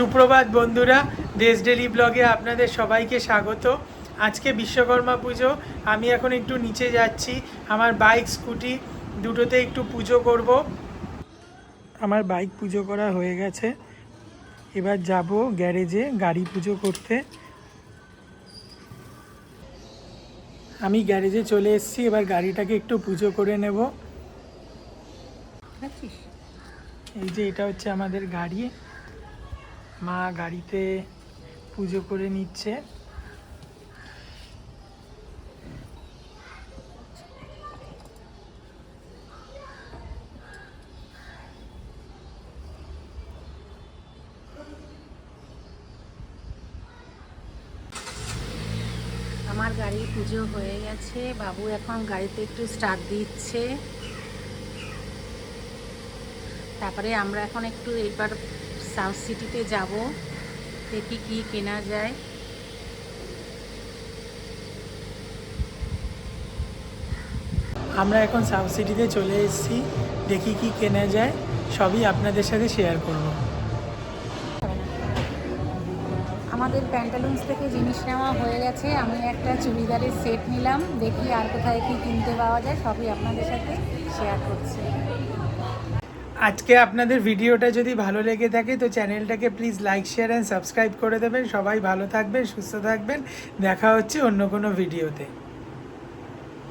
সুপ্রভাত বন্ধুরা, দেশ ডেলি ব্লগে আপনাদের সবাইকে স্বাগত। আজকে বিশ্বকর্মা পুজো। আমি এখন একটু নিচে যাচ্ছি, আমার বাইক স্কুটি দুটোতে একটু পুজো করব। আমার বাইক পুজো করা হয়ে গেছে, এবার যাব গ্যারেজে গাড়ি পুজো করতে। আমি গ্যারেজে চলে এসেছি, এবার গাড়িটাকে একটু পুজো করে নেব। এই যে এটা হচ্ছে আমাদের গাড়ি, মা গাড়িতে পুজো করে নিচ্ছে। আমার গাড়ি পুজো হয়ে গেছে, বাবু এখন গাড়িতে একটু স্টার্ট দিচ্ছে। তারপরে আমরা এখন একটু এবার সাউথ সিটিতে যাব, দেখি কি কেনা যায়। আমরা এখন সাউথ সিটিতে চলে এসেছি, দেখি কি কেনা যায়, সবই আপনাদের সাথে শেয়ার করব। আমাদের প্যান্টালুন্স থেকে জিনিস নেওয়া হয়ে গেছে, আমি একটা চুড়িদারের সেট নিলাম, দেখি আর কোথায় কি কিনতে পাওয়া যায়, সবই আপনাদের সাথে শেয়ার করছি। আজকে আপনাদের ভিডিওটা যদি ভালো লেগে থাকে তো চ্যানেলটাকে please like, share and subscribe করে দেবেন। সবাই ভালো থাকবেন, সুস্থ থাকবেন। দেখা হচ্ছে অন্য কোনো ভিডিওতে।